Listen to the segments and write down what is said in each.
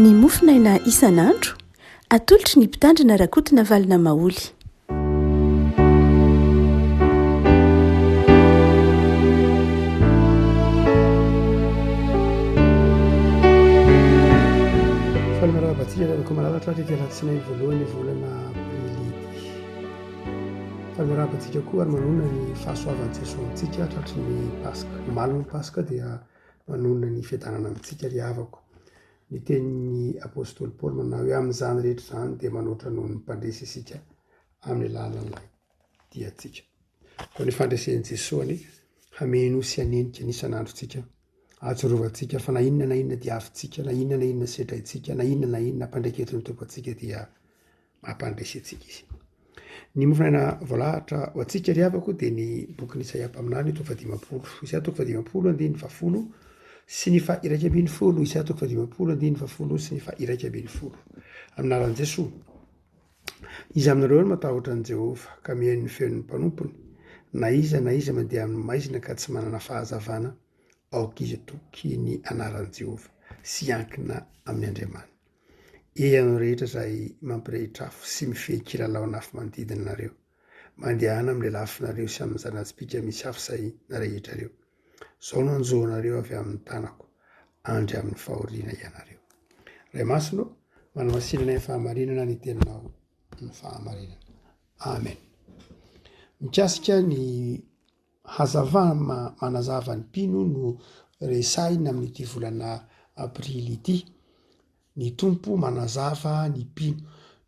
ny mofinaina isan'andro atolotry ny mpitandrina rakotina valina maoly. falmarabatsika ravaka malalatra titeratsina voalohany volana aprily. falmarabatsika koa ary manonona ny fahasoavan'ny Jesosntsika tratry ny paska. Ny maliny paska dia manonona ny fiadanana amintsika ry havako. Ny tenin'ny apôstôly Paoly manao hoe amin'izany rehetra zany dia manoatra noho ny mpandresy isika amin'ny lalan'ilay diatsika. Fa ny fandresen'i Jesosy hameno sy hanenika ny isan'androntsika, ahatsiarovantsika fa na inona diavintsika, na inona sedraitsika, na inona mpandraiketiny tompo atsika dia mampandresy atsika izy. Ny mofinaina voalahatra ho atsika ry havako dia ny boky Isaia mpaminany 120, Isaia 120, sy ny fa 120, Isaia 120, sy ny fa 120. Aminaran'i Jesosy. Izy aminareo no matahotra an'i Jehova ka mihaino ny feon'ny mpanompony, na iza mandeha amin'ny maizina ka tsy manana fahazavana, aoka izy toky ny anaran'i Jehova sy ankina amin'ny Andriamana. Ianao rehetra izay mampirehitra afo sy mifehy kilalao anafo manodidina nareo, mandehana amin'ilay lafinareo sy amin'ny zanatsipika misy afo izay narehetra reo. Zao no anjohanareo avy amin'ny tanako, andry amin'ny fahoriana ianareo. Ray masino, manamasinana ny fahamarinana ny tenanao ny fahamarinana. Amen. Mikasika ny hazavana manazava ny mpino no resahina amin'ity volana aprily ity. Ny tompo manazava ny mpino,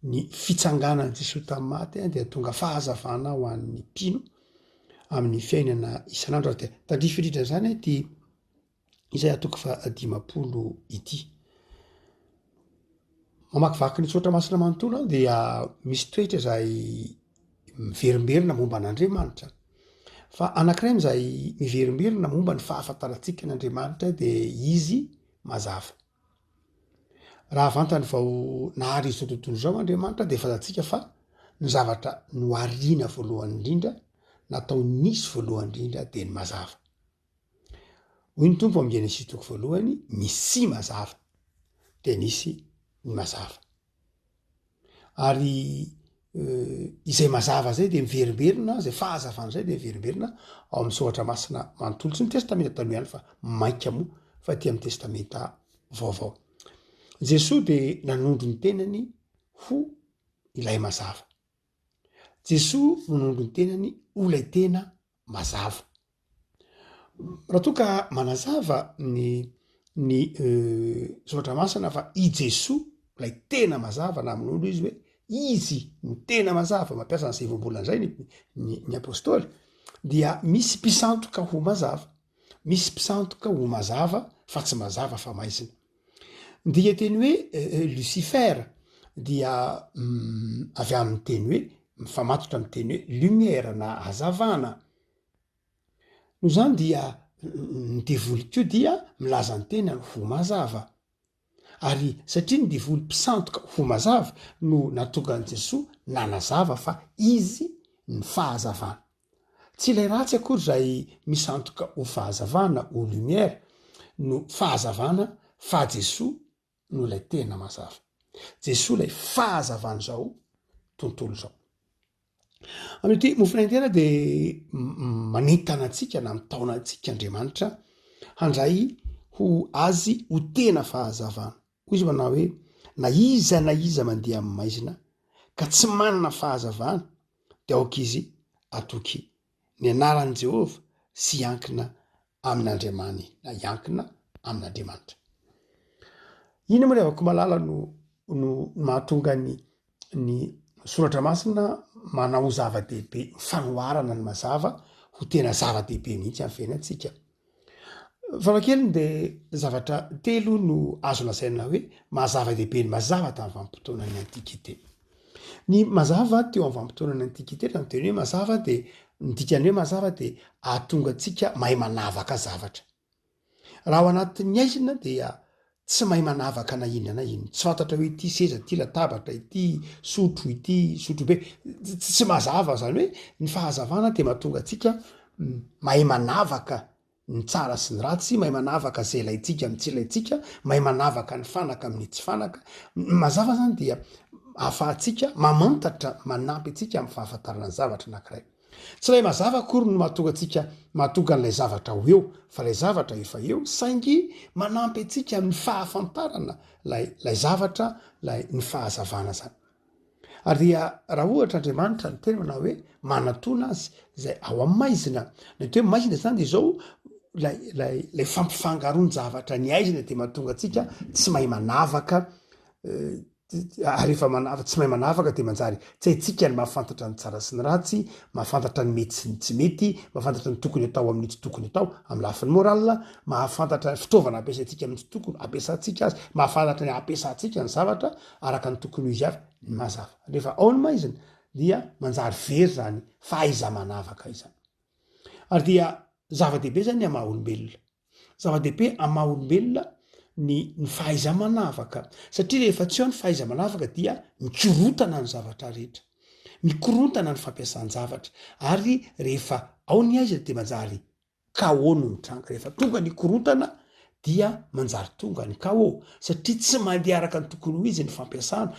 ny fitsanganan'i Jesosy tamin'ny maty dia tonga fahazavana ho an'ny mpino amin'ny fiainana isan'andro. Tandrifiritra zany ity Isaia 50 ity. Mamakivaky ny tsotra masina manontolo dia misy toetra izay miverimberina momba an'Andriamanitra. Fa anankiray amin'izay miverimberina momba ny fahafantarantsika n'Andriamanitra dia izy mazava. Raha vantany vao nahary izao tontolo izao Andriamanitra dia fantatsika fa ny zavatra nohariana voalohany indrindra, natao nisy voalohany indrindra dia ny mazava. Hoy ny tompo amin'ny Genesis 1, nisy mazava dia nisy ny mazava. Ary izay mazava zay dia miverimberina, izay fahazavana zay dia miverimberina ao amin'ny soratra masina manontolo, tsy ny testamenta taloha ihany fa mainka moa fa aty amin'ny testamenta vaovao. Jesosy dia nanondro ny tenany ho ilay mazava. Jesosy nanondro ny tenany ho ilay tena mazava. Raha toa ka manazava ny soratra masina fa i Jesosy ilay tena mazava, na amin'olo izy hoe izy ny tena mazava, mampiasa an'izay voambolana izay ny apôstôly, dia misy mpisantoka ho mazava, misy mpisantoka ho mazava fa tsy mazava fa maizina. Ndika teny hoe Lucifer dia avy amin'ny teny hoe mifamatotra amin'ny teny hoe lumière na hazavana. Noho zany dia ny devoly koa dia milaza ny tenany ho mazava. Ary satria ny devoly mpisantoka ho mazava no natonga an'i Jesosy nanazava fa izy ny fahazavana. Tsy ilay ratsy akory izay misantoka ho fahazavana ho lumière no fahazavana, fa Jesosy no ilay tena mazava. Jesosy ilay fahazavana zao tontolo zao. Amin'ity mofinaina tena dia manentana antsika na mitaona antsika Andriamanitra handray ho azy ho tena fahazavana. Hoy izy manao hoe na iza mandeha amin'ny maizina ka tsy manana fahazavana dia aoka izy atoky ny anaran'i Jehova sy ankina amin'Andriamana, na iankina amin'Andriamanitra. Ino moa ny avako malala no mahatonga ny soratra masina manao zava-dehibe, fanoharana ny mazava ho tena zava-dehibe mihitsy amin'ny fiainantsika. Farakely dia zavatra telo no azo lazaina hoe mahazava-dehibe ny mazava tamin'ny vanim-potoanan'ny antikité. Ny mazava teo amin'ny vanim-potoanan'ny antikité, tamin'ny teny hoe mazava dia ny dikany hoe mazava dia ahatonga antsika mahay manavaka zavatra. Raha ao anatin'ny aizina dia tsy mahay manavaka na inona, tsy fantatra hoe ity seza, ity latabatra, ity sotro, ity sotrobe, tsy mazava. Zany hoe ny fahazavana dia mahatonga antsika mahay manavaka ny tsara sy ny ratsy, mahay manavaka zay ilayntsika amy tsy ilayntsika, mahay manavaka ny fanaka amin'ny tsy fanaka. Mazava zany dia ahafahantsika mamantatra manampy atsika amy fahafantarana ny zavatra anankiray. Tsy lay mazava akory no mahatonga an'lay zavatra ho eo, fa lay zavatra efa eo saingy manampy atsika amin'ny fahafantarana lay zavatra ny fahazavana zany. Ary dia raha ohatra Andriamanitra ny tena manao hoe manatona azy zay ao amin'ny maizina, ny toe maizina zany de zao lay fampifangaroany zavatra ny aizina de mahatonga atsika tsy mahay manavaka, rehefa tsy mahay manavaka de manjary tsy haitsika ny mahafantatra ny tsara sy ny ratsy, mahafantatra ny mety sy ny tsy mety, mahafantatra ny tokony atao amin'ny tsy tokony atao amin'ny lafiny moral, mahafantatra ny fitaovana ampiasaitsika amin'ny tsy tokony ampiasantsika azy, mahafantatra ny ampiasantsika ny zavatra araka ny tokony ho izy avy ny mazava. Rehefa ao ny maizina dia manjary very zany fahaiza manavaka izany. Ary dia zava-dehibe zany ny amaha-olombelona, zava-dehibe amaha-olombelona ny fahaiza manavaka, satria rehefa tsy ao ny fahaiza manavaka dia mikorotana ny zavatra rehetra, mikorotana ny fampiasany zavatra, ary rehefa ao ny aizina de manjary KO no mitranga. Rehefa tonga ny korotana dia manjary tonga ny KO, satria tsy mandeha araka ny tokony ho izy ny fampiasana,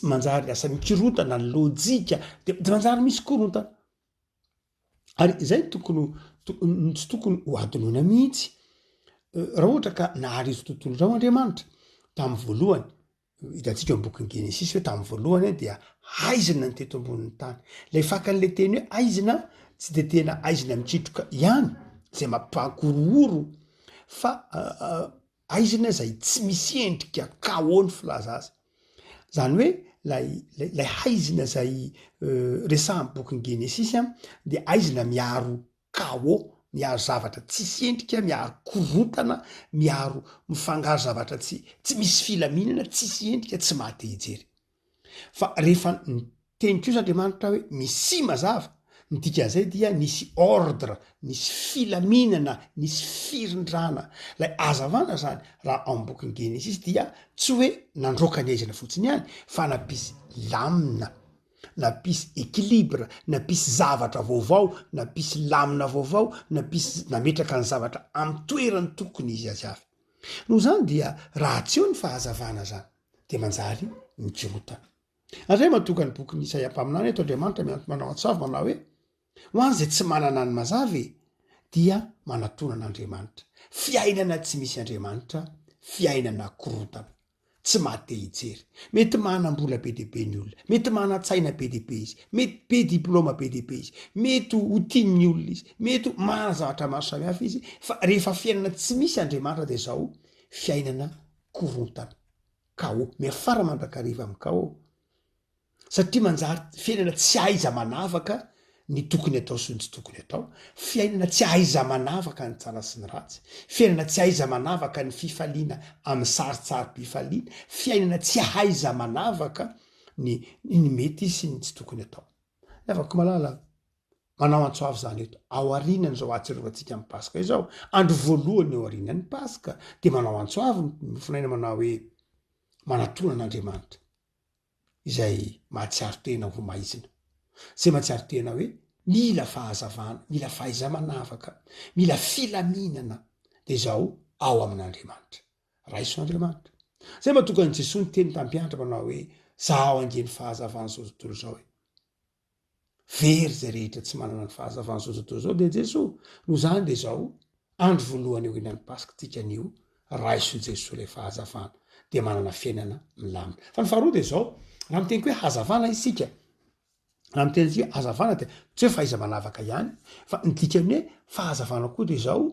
manjary lasa mikorotana ny lojika de manjary misy korotana. Ary zay tsy tokony ho adinoina mihitsy. Raha ohatra ka nahary izy tontolo zao Andriamanitra tamin'ny voalohany, hitantsika bokin'ny Genesis hoe tamin'ny voalohany dia aizina ny teto ambonin'ny tany. Lay fakan'le teny hoe aizina tsy de tena aizina mikitroka ihany zay mampahakorohoro, fa aizina zay tsy misy endrika KO ny filaza azy. Zany hoe lay aizina zay resahan'ny bokin'ny Genesis de aizina miaro KO, miaro zavatra tsisy endrika, miaro korotana, miaro mifangaro zavatra tsy misy filaminana, tsisy endrika, tsy mahate hijery. Fa rehefa teny kosa Andriamanitra hoe misy mazava, ny dikan'izay dia nisy ordre, nisy filaminana, nisy firindrana. Lay azavana zany raha ao bokin'ny Genesis dia tsy hoe nandroaka ny aizina fotsiny ihany, fa nampisy lamina, nampisy équilibre, nampisy zavatra vaovao, nampisy lamina vaovao, nametraka ny zavatra amin'ny toerany tokony izy azy avy. Noho zany dia raha tsy eo ny fahazavana zany de manjary mikorotana. Andray mahatonga ny bokin'ny Isaia mpaminany eto Andriamanitra manao antsavy manao hoe ho any zay tsy manana ny mazava dia manatonan'Andriamanitra. Fiainana tsy misy Andriamanitra, fiainana korotana, tsy mahate hijery. Mety manam-bola be dehibe ny olona, mety mana-tsaina be dehibe izy, mety be diplôma be dehibe izy, mety ho tian'ny olona izy, mety mana zavatra maro samihafa izy, fa rehefa fiainana tsy misy Andriamanitra de zao fiainana korotana, KO, miafara mandrakariva amin'ny KO. Satria manjary fiainana tsy aiza manavaka ny tokony atao sy ny tsy tokony atao, fiainana tsy aiza manavaka ny tsara sy ny ratsy, fiainana tsy aiza manavaka ny fifaliana amin'ny saritsary-pifaliana, fiainana tsy aiza manavaka ny mety sy ny tsy tokony atao. Afaka malala manao antsoavy zany eto ao arinany zao ahatsirovatsika amin'ny Paska izao, andro voalohany eo arinan'ny Paska, de manao antsoavy mifinaina manao hoe manatonan'Andriamanitra izay mahatsiaro tena ho maizina, zay mahatsiaro tena hoe mila fahazavana, mila fahaiza manavaka, mila filaminana, de zao ao amin'Andriamanitra, raisoandriamanitra. Zay mahatonga ny Jesosy ny teny tampianatra manao hoe zaho angeny fahazavana zao tontolo zao hoe very zay rehetra tsy manana ny fahazavana zao tontolo zao de Jesosy. No zany de zao andro voalohany eo inan'ny Paska tika anio raiso Jesosy le fahazavana de manana fiainana milamina. Fa ny faharoa de zao, raha miteny hoe hazavana isika, raha miteny hoe hazavana de tsy hoe fahaiza manavaka ihany, fa ny dikany hoe fahazavana koa de zao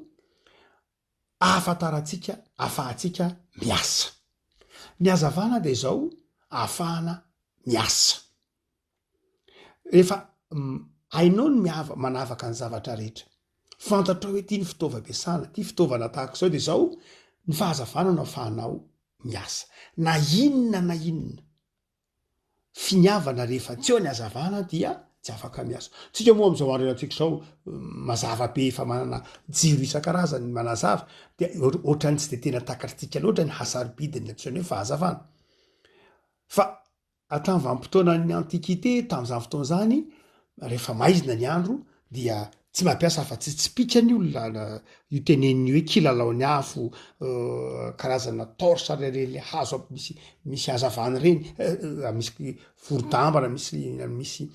ahafantaratsika, ahafahantsika miasa. Ny hazavana de zao ahafahana miasa. Rehefa hainao ny manavaka ny zavatra rehetra, fantatrao hoe ty ny fitaovam-piasana, ty fitaovana tahaka zao de zao ny fahazavana no ahafahanao miasa. Na inona finiavana rehefa tsy eo ny hazavana dia tsy afaka miasa. Tsika moa am'izao androantsika zao mazava be efa manana jiro isan-karazany manazava, de ohatrany tsy de tena takatsika loatra ny hasaribidiny antsoina hoe fahazavana. Fa tamin'ny vanim-potoana ny antikité, tamin'izany fotoana zany, rehefa maizina ny andro dia tsy mampiasa fa tsy pikany olona io teneniny hoe kilalaony afo karazana torsa reny hazo misy hazavany reny misy vorodambana misy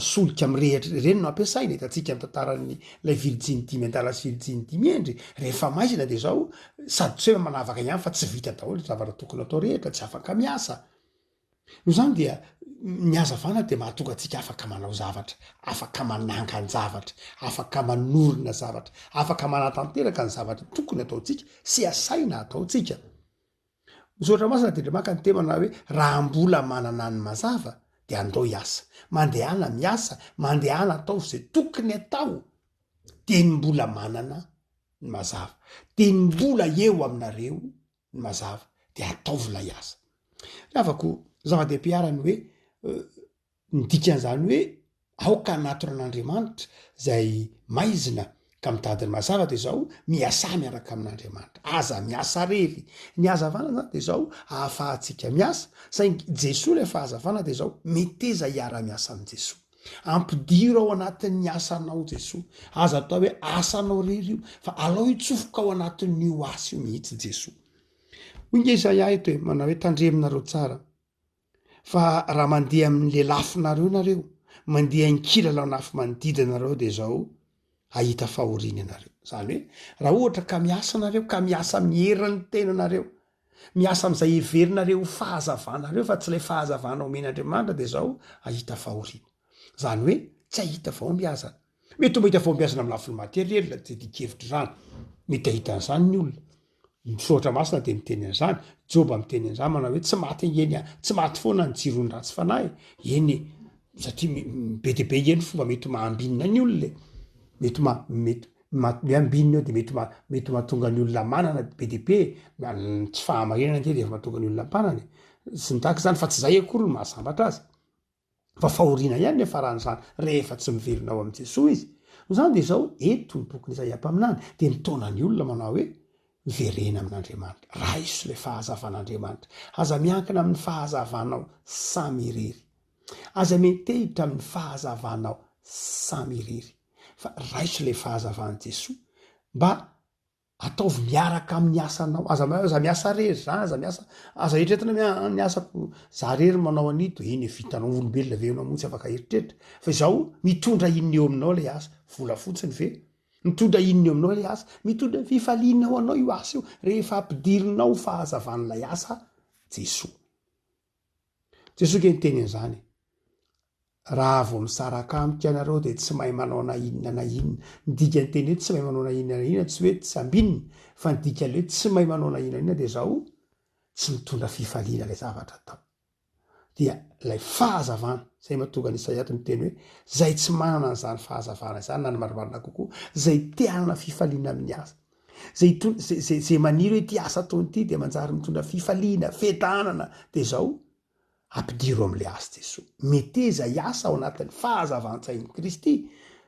solika amrehatra reny no ampiasaina hitatsika amy tantarany lay Virjiny dimy andalasy Virjiny dimy endry rehefa maizina de zao sady tsy hoe manavaka ihany fa tsy vita daholo zavatra tokony atao rehetra tsy afaka miasa no zany dia ny hazavana de mahatonga atsika afaka manao zavatra afaka mananga ny zavatra afaka manorina zavatra afaka manatanteraka ny zavatra tokony ataotsika sy asaina ataotsika misaotra masina de maka ny temana hoe raha mbola manana ny mazava de andao hiasa mandehana miasa mandehana atao zay tokony atao de ny mbola manana ny mazava de ny mbola eo aminareo ny mazava de ataovy la hiasa afako zava-dehibe arany hoe ny dikan'izany hoe aoka natoran'Andriamanitra zay maizina ka mitadiny mazava de zao miasa miaraka amin'Andriamanitra aza miasa rery ny hazavana zany de zao ahafahantsika miasa saingy Jesoa le fahazavana de zao miteza hiara-miasa amin' Jesoa ampidiro ao anatin'ny asanao Jesoa aza atao hoe asanao rery io fa alao hitsofoka ao anatin'io asa io mihitsy Jesoa hoinga Isaia eto hoe manao hoe tandreminareo tsara fa raha mandeha amin'le lafinareo nareo mandeha ny kilalao nafy manodidinareo de zao ahita fahoriana nareo zany hoe raha ohatra ka miasa nareo ka miasa miherin'ny tenanareo miasa am'izay heverinareo fahazavanareo fa tsy lay fahazavana omen'Andriamanitra de zao ahita fahoriana zany hoe tsy ahita vaombiazana mety mahita vaombiazana amin'ny lafiny materielina de dikevitra zany mety ahitan'izany ny olona misotra masina de miteny an'izany Joba miteny an'izany manao hoe tsy maty engeny tsy maty foana ny jirony ratsy fanahy eny satria be de be eny fomba mety mahambinina ny olona mety miambinina eo de mety mahatonga ny olona manana be de be tsy fahamarinana de efa mahatonga ny olona mpanany sy nitahaka zany fa tsy zay akory ny mahasambatra azy fa fahoriana ihany le faran'izany rehefa tsy miverina ao amin'i Jesoa izy no zany de zao eto ny boky Isaia ampaminany de nitaona ny olona manao hoe verena amin'Andriamanitra raiso le fahazavan'Andriamanitra aza miankina amin'ny fahazavanao samy irery aza mitehitra amin'ny fahazavanao samy irery fa raiso le fahazavan'i Jesoa mba ataovy miaraka amin'ny asanao aza miasa rery zany aza eritreretina miasako za rery manao anito eny vitanao olombelona ve anao motsy afaka eritreritra fa izao mitondra inona eo aminao le asa vola fotsiny ve mitondra inona eo aminao le asa mitondra fifaliana ao anao io asa io rehefa ampidirinao fahazavan'ilay asa Jesoa ke niteny an'izany raha vao misaraka amiko ianareo de tsy mahay manao na inona na inona nidika ny teny hoe tsy mahay manao na inona na inona tsy hoe tsy ambininy fa nidika le hoe tsy mahay manao na inona na inona de zao tsy mitondra fifaliana le zavatra atao dia lay fahazavana zay mahatonga ny Isaia miteny hoe zay tsy manana an'izany fahazavana izany na ny marimarina kokoa zay te hanana fifaliana amin'ny asa zay maniry hoe ty asa ataony ity de manjary mitondra fifaliana fetanana de zao ampidiro am'le asa Jesoa meteza hiasa ao anatin'ny fahazavan-tsain'ny Kristy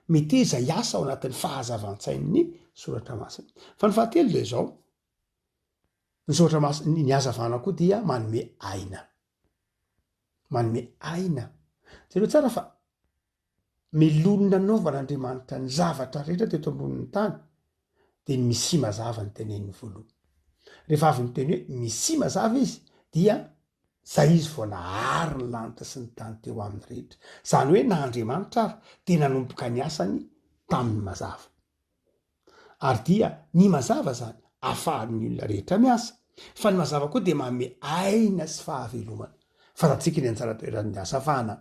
meteza hiasa ao anatin'ny fahazavan-tsain'ny soratra masina fa ny fahatelo de zao ny soratra masina ny hazavana koa dia manome aina jereo tsara fa melonina novan'Andriamanitra ny zavatra rehetra teto ambonin'ny tany de misy mazava ny teneniny voalohany rehefa avy ny teny hoe misy mazava izy dia zay izy vao nahary ny lanitra sy ny tany teo amin'ny rehetra zany hoe na Andriamanitra ary de nanomboka ny asany tamin'ny mazava ary dia ny mazava zany ahafahan'ny olona rehetra miasa fa ny mazava koa de manome aina sy fahavelomana fatatsika ny anjara toeran'ny hazavana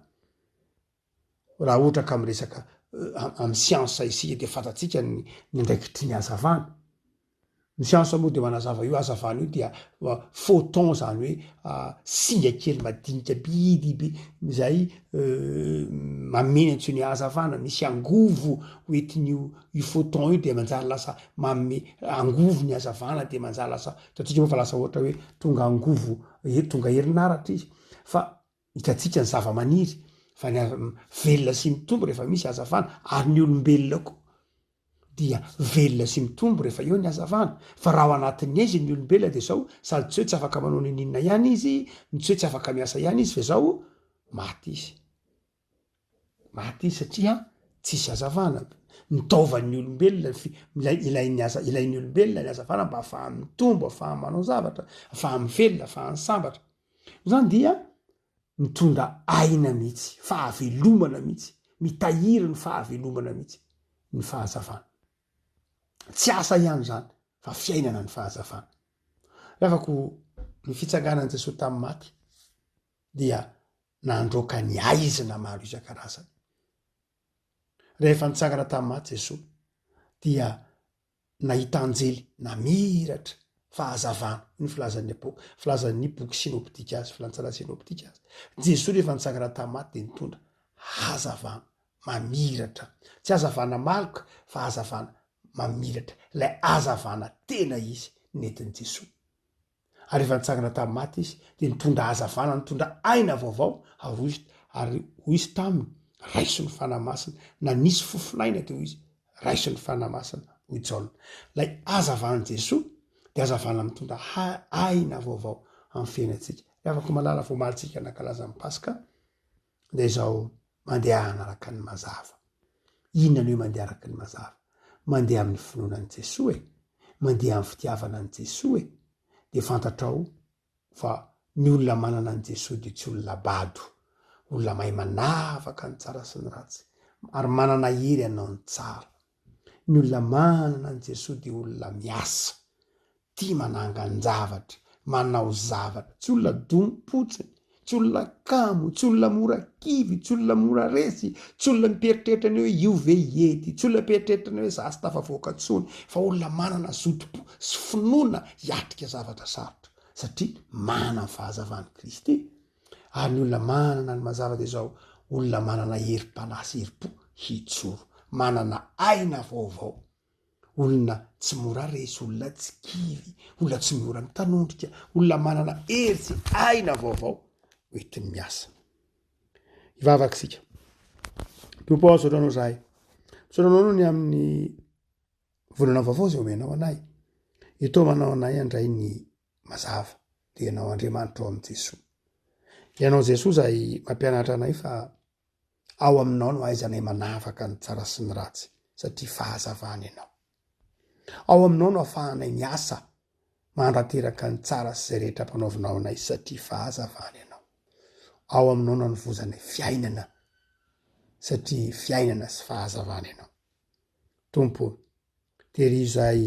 raha ohatra ka miresaka amin'ny siansa isika de fatatsika ny andraikitry ny hazavana ny siansa moa de manazava io hazavana io dia photon zany hoe singa kely madinika biby zay mameny antsony hazavana misy angovo hoetin'io photon io de manjary lasa manome angovo ny hazavana de manjary lasa hitatsika moa fa lasa ohatra hoe tonga angovo tonga herinaratra izy fa hitatsika ny zava-maniry fa ny velona sy mitombo rehefa misy hazavana ary ny olombelona koa dia velona sy mitombo rehefa eo ny hazavana fa raha ao anatin'ny aizy ny olombelona de zao sady tsy hoe tsy afaka manao ny ninona ihany izy tsy hoe tsy afaka miasa ihany izy fa zao maty izy satria tsisy azavana nitaovan'ny olombelona ilain'ny olombelona ny azavana mba ahafaha mitombo ahafaha manao zavatra ahafaha mivelona ahafaha misambatra zany dia mitondra aina mihitsy fahavelomana mihitsy mitahiry ny fahavelomana mihitsy ny fahazavana tsy asa ihany zany fa fiainana ny fahazavana reafako ny fitsanganan'i Jesosy tamin'ny maty dia nandroka ny aizina maro isan-karazany rehefa nitsangana tamin'ny maty Jesosy dia nahita anjely namiratra fahazavana ny filazan'ny boky sinoptika azy filantsana sinoptika azy Jesosy rehefa nitsangana tamin'ny maty dia nitondra hazavana mamiratra tsy hazavana maloka fa hazavana mamiratra ilay hazavana tena izy nentin'i Jesosy ary rehefa nitsangana tamin'ny maty izy dia nitondra hazavana nitondra aina vaovao ary hoy izy taminy raiso ny fanamasina na nisy fofinaina teo izy raiso ny fanamasina hoy Jaona ilay hazavana Jesosy dia hazavana mitondra aina vaovao amin'ny fiainantsika reafako malala voamalintsika nankalaza amin'ny Paska dia izao mandeha hanaraka ny mazava inona ny hoe mandeha araka ny mazava mandeha amin'ny finoanan'i Jesosy mandeha amin'ny fitiavana an'i Jesosy dia fantatrao fa ny olona manana an'i Jesosy dia tsy olona bado olona mahay manavaka ny tsara sy ny ratsy ary manana hery anao ny tsara ny olona manana an'i Jesosy dia olona miasa tia manangan-javatra manao zavatra tsy olona dompotsiny tsy olona kamo tsy olona mora kivy tsy olona mora resy tsy olona miperitreitra ny hoe io ve ety tsy olona miperitreitra ny hoe zasy tafavoaka tsony fa olona manana zotopo sy finoana hiatrika zavatra sarotra satria manana ny fahazavan'i Kristy ary ny olona manana ny mazava dia izao olona manana herim-panasy herim-po hitsoro manana aina vaovao olona tsy mora resy olona tsy kivy olona tsy mora mitanondrika olona manana hery sy aina vaovao hoetiny miasa ivavakisika tompo ao saotranao zahay saotranao no ny amin'ny volana vaovao zay omenao anay ito manao anay andray ny mazava dia ianao Andriamanitra ao amin'i Jesosy ianao Jesosy zay mampianatra anay fa ao aminao no ahaizanay manavaka ny tsara sy ny ratsy satria fahazavana ianao ao aminao no ahafahanay miasa mandrateraka ny tsara sy izay rehetra mpanaovinao anay satria fahazavana ianao ao aminao no anovozanay fiainana satria fiainana sy fahazavana ianao tompo tery izay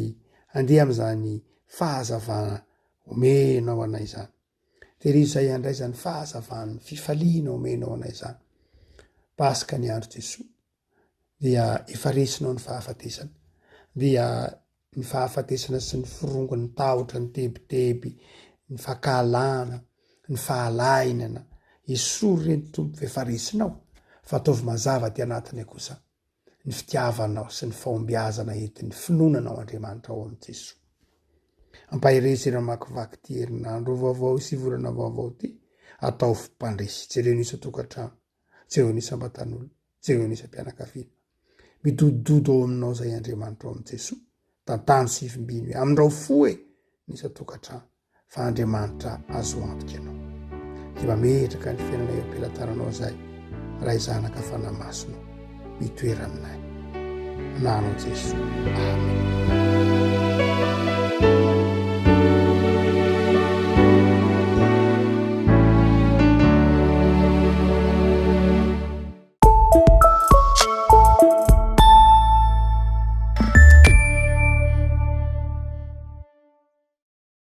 andeha amin'izany fahazavana omenao anay zany tery izay andray zany fahazavana fifaliana omenao anay zany Paska ny andro Jesosy dia efa resinao ny fahafatesana dia ny fahafatesana sy ny firongony tahotra ny tebiteby ny fahakalana ny fahalainana esory reny tompo efa resinao fa ataovy mazava ty anatiny kosa ny fitiavanao sy ny fahombiazana entin'ny finoananao Andriamanitra ao amin'i Jesosy ampahiresy makivaky ty herinandro vaovao sy volana vaovao ty atao mpandresy tsy ireo nisy tokantrano tsy ireo nisy ambatan'olo tsy ireo nisy ampianakaviana midododo ao aminao zay Andriamanitra ao amin'i Jesosy tantano sy ifimbiny hoe amindrao foe nisy tokantrano fa Andriamanitra azo antoka ianao dia mametraka ny fiainana eo am-pelantananao zay raha izanaka fanamasonao mitoera aminay ananao Jesosy amen